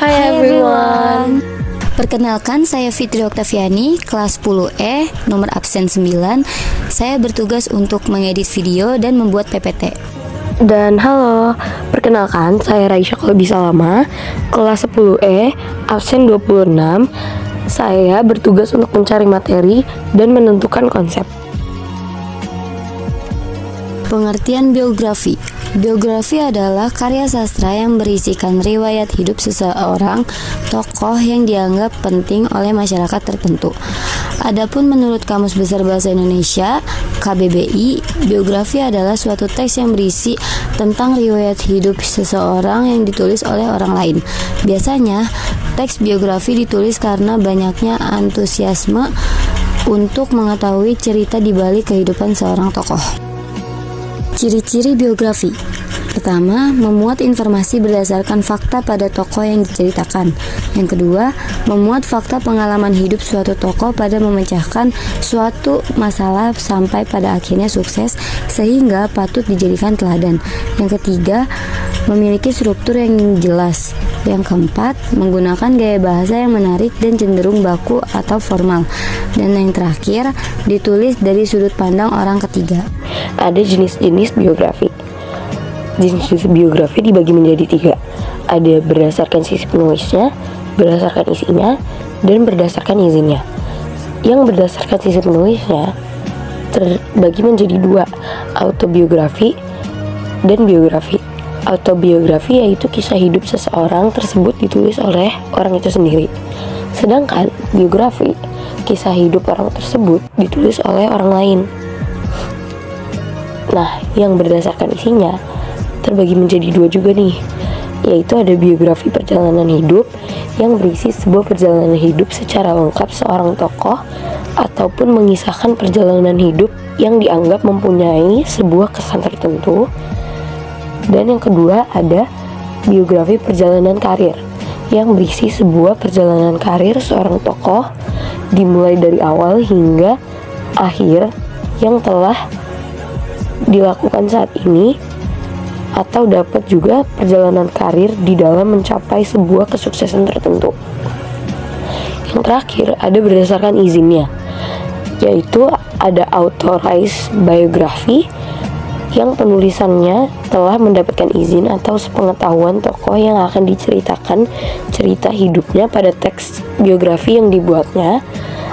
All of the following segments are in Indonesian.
Hai everyone. Perkenalkan, saya Fitri Oktaviani, kelas 10E, nomor absen 9. Saya bertugas untuk mengedit video dan membuat PPT. Dan halo, perkenalkan saya Raisya Kolbisalama, kelas 10E, absen 26. Saya bertugas untuk mencari materi dan menentukan konsep. Pengertian biografi. Biografi adalah karya sastra yang berisikan riwayat hidup seseorang tokoh yang dianggap penting oleh masyarakat tertentu. Adapun menurut Kamus Besar Bahasa Indonesia (KBBI), biografi adalah suatu teks yang berisi tentang riwayat hidup seseorang yang ditulis oleh orang lain. Biasanya, teks biografi ditulis karena banyaknya antusiasme untuk mengetahui cerita di balik kehidupan seorang tokoh. Ciri-ciri biografi. Pertama, memuat informasi berdasarkan fakta pada tokoh yang diceritakan. Yang kedua, memuat fakta pengalaman hidup suatu tokoh pada memecahkan suatu masalah sampai pada akhirnya sukses sehingga patut dijadikan teladan. Yang ketiga, memiliki struktur yang jelas. Yang keempat, menggunakan gaya bahasa yang menarik dan cenderung baku atau formal. Dan yang terakhir, ditulis dari sudut pandang orang ketiga. Ada jenis-jenis biografi. Jenis biografi dibagi menjadi 3. Ada berdasarkan sisi penulisnya, berdasarkan isinya, dan berdasarkan izinnya. Yang berdasarkan sisi penulisnya terbagi menjadi 2, autobiografi dan biografi. Autobiografi yaitu kisah hidup seseorang tersebut ditulis oleh orang itu sendiri. Sedangkan biografi, kisah hidup orang tersebut ditulis oleh orang lain. Nah, yang berdasarkan isinya terbagi menjadi 2 juga nih, yaitu ada biografi perjalanan hidup yang berisi sebuah perjalanan hidup secara lengkap seorang tokoh ataupun mengisahkan perjalanan hidup yang dianggap mempunyai sebuah kesan tertentu. Dan yang kedua ada biografi perjalanan karir yang berisi sebuah perjalanan karir seorang tokoh dimulai dari awal hingga akhir yang telah dilakukan saat ini, atau dapat juga perjalanan karir di dalam mencapai sebuah kesuksesan tertentu. Yang terakhir ada berdasarkan izinnya, yaitu ada authorized biography yang penulisannya telah mendapatkan izin atau sepengetahuan tokoh yang akan diceritakan cerita hidupnya pada teks biografi yang dibuatnya,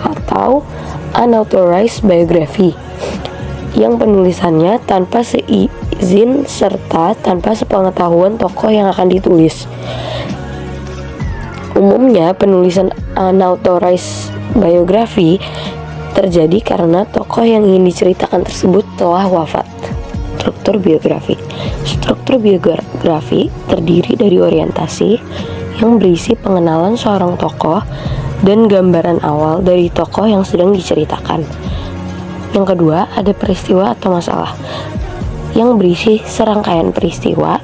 atau unauthorized biography yang penulisannya tanpa seizin serta tanpa sepengetahuan tokoh yang akan ditulis. Umumnya penulisan unauthorized biography terjadi karena tokoh yang ingin diceritakan tersebut telah wafat. Struktur biografi. Struktur biografi terdiri dari orientasi yang berisi pengenalan seorang tokoh dan gambaran awal dari tokoh yang sedang diceritakan. Yang kedua, ada peristiwa atau masalah yang berisi serangkaian peristiwa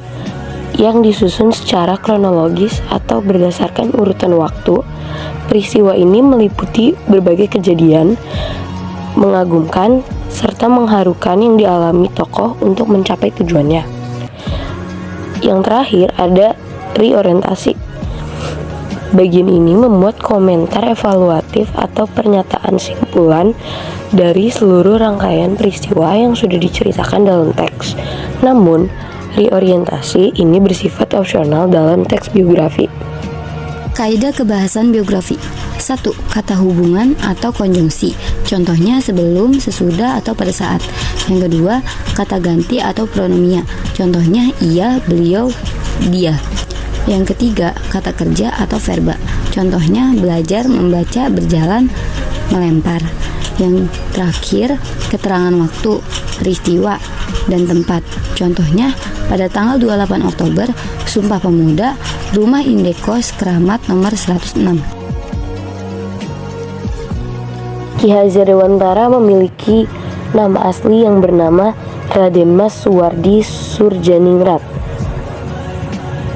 yang disusun secara kronologis atau berdasarkan urutan waktu. Peristiwa ini meliputi berbagai kejadian mengagumkan serta mengharukan yang dialami tokoh untuk mencapai tujuannya. Yang terakhir ada reorientasi. Bagian ini memuat komentar evaluatif atau pernyataan simpulan dari seluruh rangkaian peristiwa yang sudah diceritakan dalam teks. Namun, reorientasi ini bersifat opsional dalam teks biografi. Kaidah kebahasan biografi. 1. Kata hubungan atau konjungsi. Contohnya sebelum, sesudah, atau pada saat. Yang kedua, kata ganti atau pronomia. Contohnya ia, beliau, dia. Yang ketiga, kata kerja atau verba. Contohnya belajar, membaca, berjalan, melempar. Yang terakhir, keterangan waktu, peristiwa, dan tempat. Contohnya pada tanggal 28 Oktober, Sumpah Pemuda, Rumah Indekos, Keramat nomor 106. Ki Hajar Dewantara memiliki nama asli yang bernama Raden Mas Suwardi Surjaningrat.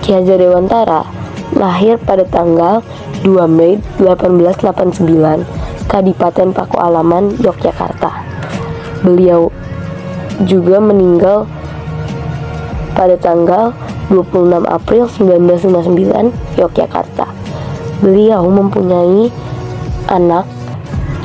Ki Hajar Dewantara lahir pada tanggal 2 Mei 1889, Kadipaten Pakualaman, Yogyakarta. Beliau juga meninggal pada tanggal 26 April 1959, Yogyakarta. Beliau mempunyai anak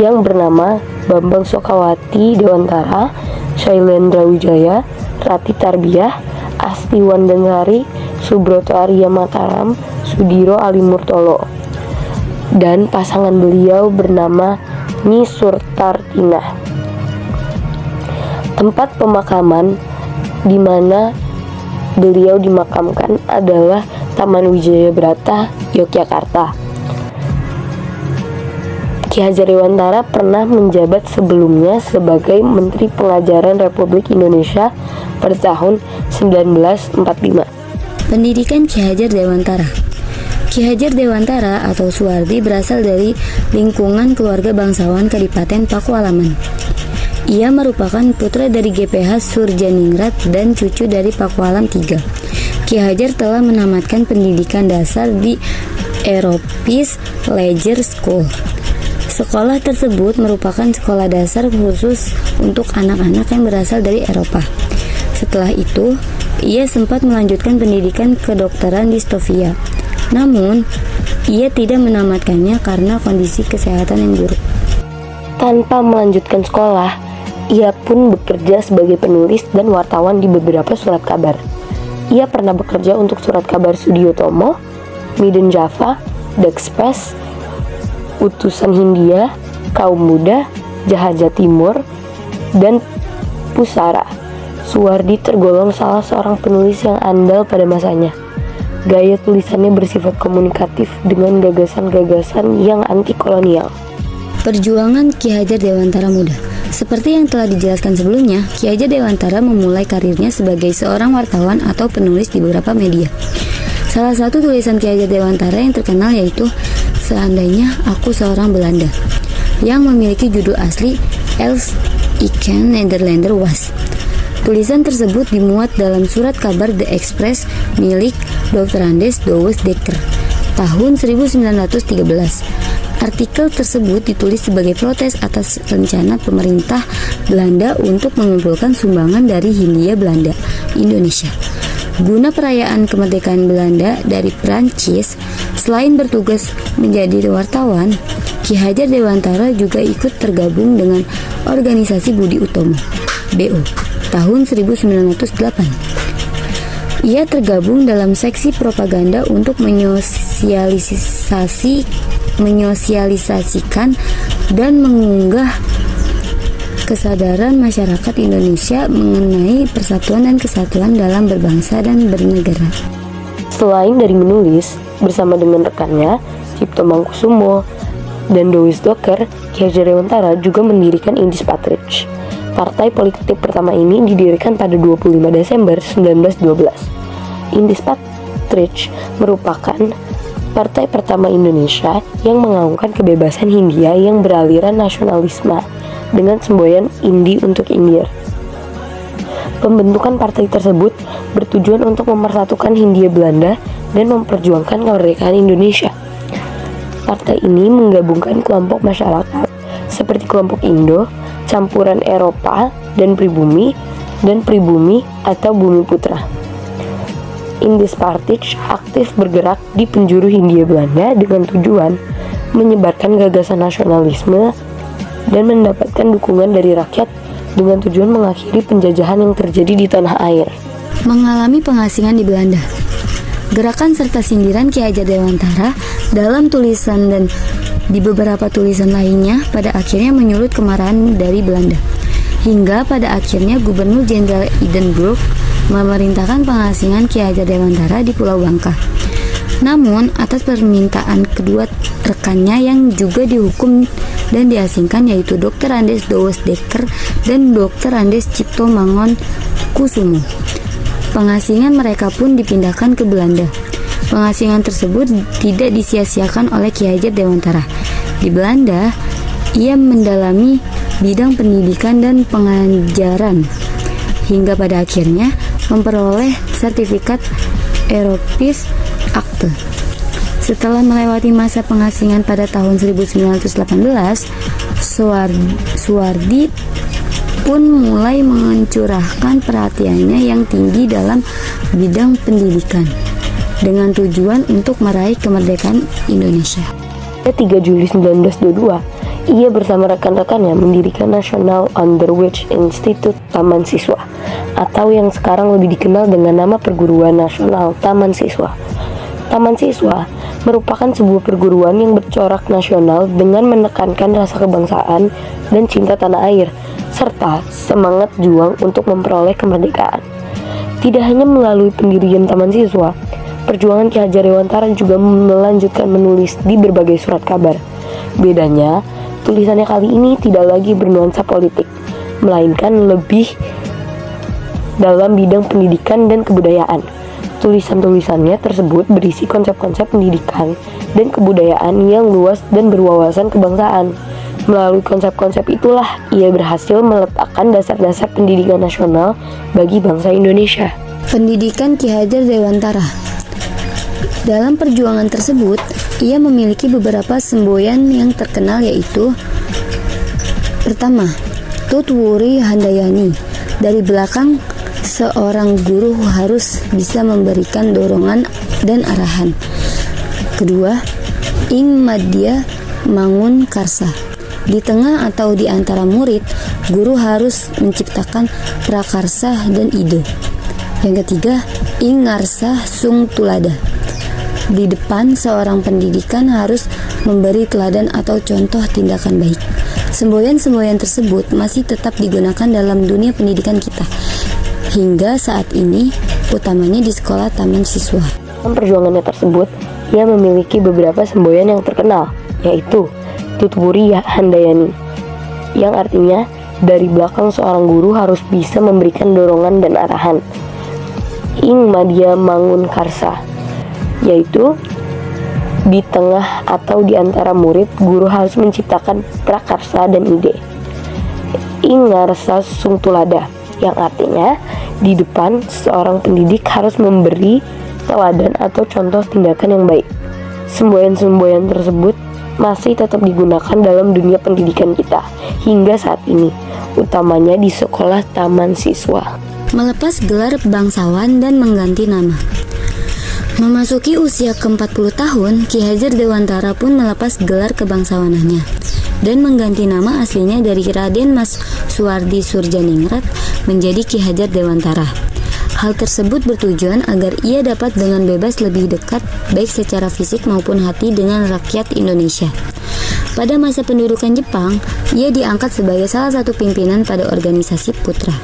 yang bernama Bambang Sokawati Dewantara, Shailendra Wijaya, Rati Tarbiyah, Asti Wandansari, Subroto Arya Mataram, Sudiro Ali Murtolo. Dan pasangan beliau bernama Nyi Surtartina. Tempat pemakaman di mana beliau dimakamkan adalah Taman Wijaya Brata, Yogyakarta. Ki Hajar Dewantara pernah menjabat sebelumnya sebagai Menteri Pengajaran Republik Indonesia pada tahun 1945. Pendidikan Ki Hajar Dewantara. Ki Hajar Dewantara atau Suwardi berasal dari lingkungan keluarga bangsawan Kadipaten Pakualaman. Ia merupakan putra dari GPH Surjaningrat dan cucu dari Pakualam III. Ki Hajar telah menamatkan pendidikan dasar di Europis Leger School. Sekolah tersebut merupakan sekolah dasar khusus untuk anak-anak yang berasal dari Eropa. Setelah itu, ia sempat melanjutkan pendidikan kedokteran di Sofia. Namun, ia tidak menamatkannya karena kondisi kesehatan yang buruk. Tanpa melanjutkan sekolah, ia pun bekerja sebagai penulis dan wartawan di beberapa surat kabar. Ia pernah bekerja untuk surat kabar Sudiotomo, Midden Java, D'Express, Utusan Hindia, Kaum Muda, Jahaja Timur, dan Pusara. Suwardi tergolong salah seorang penulis yang andal pada masanya. Gaya tulisannya bersifat komunikatif dengan gagasan-gagasan yang anti kolonial. Perjuangan Ki Hajar Dewantara Muda. Seperti yang telah dijelaskan sebelumnya, Ki Hajar Dewantara memulai karirnya sebagai seorang wartawan atau penulis di beberapa media. Salah satu tulisan Ki Hajar Dewantara yang terkenal yaitu Seandainya Aku Seorang Belanda, yang memiliki judul asli Els Ik Nederlander Was. Tulisan tersebut dimuat dalam surat kabar The Express milik Dr. Andes Douwes Dekker tahun 1913. Artikel tersebut ditulis sebagai protes atas rencana pemerintah Belanda untuk mengumpulkan sumbangan dari Hindia Belanda, Indonesia. Guna perayaan kemerdekaan Belanda dari Prancis, selain bertugas menjadi wartawan, Ki Hajar Dewantara juga ikut tergabung dengan Organisasi Budi Utomo, BO, tahun 1908. Ia tergabung dalam seksi propaganda untuk menyosialisasikan dan mengunggah kesadaran masyarakat Indonesia mengenai persatuan dan kesatuan dalam berbangsa dan bernegara. Selain dari menulis, bersama dengan rekannya, Cipto Mangkusumo dan Douwes Dekker, Ki Hajar Dewantara juga mendirikan Indis Patrijs. Partai politik pertama ini didirikan pada 25 Desember 1912. Indis Patrijs merupakan partai pertama Indonesia yang mengaungkan kebebasan Hindia yang beraliran nasionalisme dengan semboyan Indi untuk India. Pembentukan partai tersebut bertujuan untuk mempersatukan Hindia Belanda dan memperjuangkan kemerdekaan Indonesia. Partai ini menggabungkan kelompok masyarakat seperti kelompok Indo, campuran Eropa dan pribumi atau Bumi Putra. Indis Patrijs aktif bergerak di penjuru Hindia Belanda dengan tujuan menyebarkan gagasan nasionalisme dan mendapatkan dukungan dari rakyat dengan tujuan mengakhiri penjajahan yang terjadi di tanah air. Mengalami pengasingan di Belanda. Gerakan serta sindiran Ki Hajar Dewantara dalam tulisan dan di beberapa tulisan lainnya pada akhirnya menyulut kemarahan dari Belanda. Hingga pada akhirnya Gubernur Jenderal Edinburgh memerintahkan pengasingan Ki Hajar Dewantara di Pulau Bangka. Namun, atas permintaan kedua rekannya yang juga dihukum dan diasingkan yaitu Dr. Andes Douwes Dekker dan Dr. Andes Cipto Mangunkusumo, pengasingan mereka pun dipindahkan ke Belanda. Pengasingan tersebut tidak disia-siakan oleh Ki Hajar Dewantara. Di Belanda, ia mendalami bidang pendidikan dan pengajaran hingga pada akhirnya memperoleh sertifikat Europis Akte. Setelah melewati masa pengasingan pada tahun 1918, Suwardi pun mulai mencurahkan perhatiannya yang tinggi dalam bidang pendidikan dengan tujuan untuk meraih kemerdekaan Indonesia. Pada 3 Juli 1922, ia bersama rekan-rekannya mendirikan National Underwich Institute Taman Siswa, atau yang sekarang lebih dikenal dengan nama Perguruan Nasional Taman Siswa. Taman Siswa merupakan sebuah perguruan yang bercorak nasional dengan menekankan rasa kebangsaan dan cinta tanah air, serta semangat juang untuk memperoleh kemerdekaan. Tidak hanya melalui pendirian Taman Siswa, perjuangan Ki Hajar Dewantara juga melanjutkan menulis di berbagai surat kabar. Bedanya, tulisannya kali ini tidak lagi bernuansa politik, melainkan lebih dalam bidang pendidikan dan kebudayaan. Tulisan-tulisannya tersebut berisi konsep-konsep pendidikan dan kebudayaan yang luas dan berwawasan kebangsaan. Melalui konsep-konsep itulah ia berhasil meletakkan dasar-dasar pendidikan nasional bagi bangsa Indonesia. Pendidikan Ki Hajar Dewantara. Dalam perjuangan tersebut, ia memiliki beberapa semboyan yang terkenal, yaitu pertama, Tutwuri Handayani. Dari belakang, seorang guru harus bisa memberikan dorongan dan arahan. Kedua, Ing Madya Mangun Karsa. Di tengah atau di antara murid, guru harus menciptakan prakarsa dan ide. Yang ketiga, Ing Ngarsa Sung Tulada. Di depan, seorang pendidikan harus memberi teladan atau contoh tindakan baik. Semboyan-semboyan tersebut masih tetap digunakan dalam dunia pendidikan kita hingga saat ini, utamanya di sekolah taman siswa. Dalam perjuangannya tersebut, ia memiliki beberapa semboyan yang terkenal, yaitu Tutwuri Handayani, yang artinya dari belakang seorang guru harus bisa memberikan dorongan dan arahan. Ing Madya Mangun Karsa, yaitu di tengah atau di antara murid, guru harus menciptakan prakarsa dan ide. Ing Ngarsa Sung Tulada, yang artinya di depan seorang pendidik harus memberi teladan atau contoh tindakan yang baik. Semboyan-semboyan tersebut masih tetap digunakan dalam dunia pendidikan kita hingga saat ini, utamanya di sekolah taman siswa. Melepas gelar bangsawan dan mengganti nama. Memasuki usia ke-40 tahun, Ki Hajar Dewantara pun melepas gelar kebangsawanannya dan mengganti nama aslinya dari Raden Mas Suwardi Surjaningrat menjadi Ki Hajar Dewantara. Hal tersebut bertujuan agar ia dapat dengan bebas lebih dekat baik secara fisik maupun hati dengan rakyat Indonesia. Pada masa pendudukan Jepang, ia diangkat sebagai salah satu pimpinan pada organisasi Putra.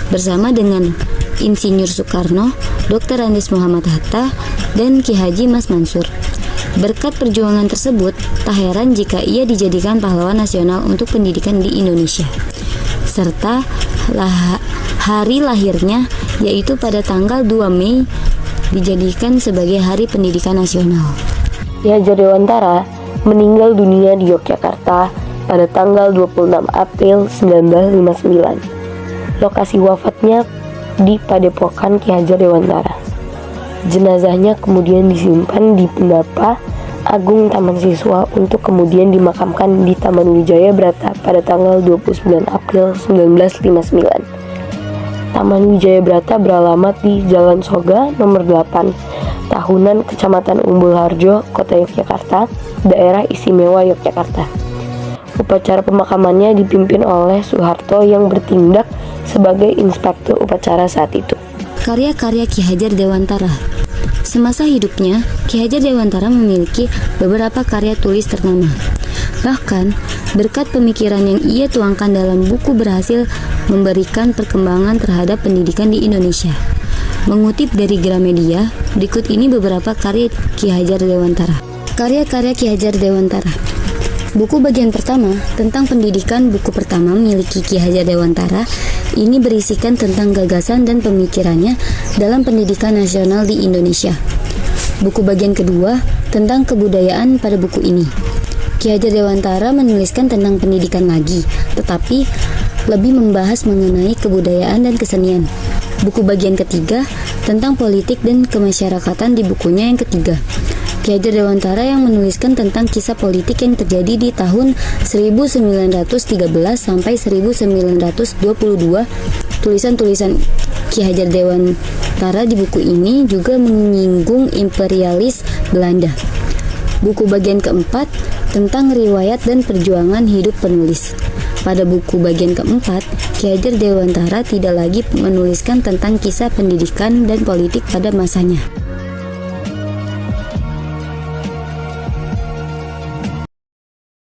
Bersama dengan Insinyur Soekarno, Dr. Andes Muhammad Hatta, dan Ki Haji Mas Mansur. Berkat perjuangan tersebut, tak heran jika ia dijadikan pahlawan nasional untuk pendidikan di Indonesia. Serta hari lahirnya, yaitu pada tanggal 2 Mei, dijadikan sebagai Hari Pendidikan Nasional. Ki Hajar Dewantara meninggal dunia di Yogyakarta pada tanggal 26 April 1959. Lokasi wafatnya di Padepokan Ki Hajar Dewantara. Jenazahnya kemudian disimpan di Pendapa Agung Taman Siswa untuk kemudian dimakamkan di Taman Wijaya Brata pada tanggal 29 April 1959. Taman Wijaya Brata beralamat di Jalan Soga nomor 8, Tahunan, Kecamatan Umbul Harjo, Kota Yogyakarta, Daerah Istimewa Yogyakarta. Upacara pemakamannya dipimpin oleh Soeharto yang bertindak sebagai inspektur upacara saat itu. Karya-karya Ki Hajar Dewantara. Semasa hidupnya, Ki Hajar Dewantara memiliki beberapa karya tulis ternama. Bahkan, berkat pemikiran yang ia tuangkan dalam buku berhasil memberikan perkembangan terhadap pendidikan di Indonesia. Mengutip dari Gramedia, berikut ini beberapa karya Ki Hajar Dewantara. Karya-karya Ki Hajar Dewantara. Buku bagian pertama tentang pendidikan, buku pertama milik Ki Hajar Dewantara ini berisikan tentang gagasan dan pemikirannya dalam pendidikan nasional di Indonesia. Buku bagian kedua tentang kebudayaan. Pada buku ini, Ki Hajar Dewantara menuliskan tentang pendidikan lagi, tetapi lebih membahas mengenai kebudayaan dan kesenian. Buku bagian ketiga tentang politik dan kemasyarakatan di bukunya yang ketiga. Ki Hajar Dewantara yang menuliskan tentang kisah politik yang terjadi di tahun 1913 sampai 1922. Tulisan-tulisan Ki Hajar Dewantara karena di buku ini juga menyinggung imperialis Belanda. Buku bagian keempat tentang riwayat dan perjuangan hidup penulis. Pada buku bagian keempat, Ki Hajar Dewantara tidak lagi menuliskan tentang kisah pendidikan dan politik pada masanya.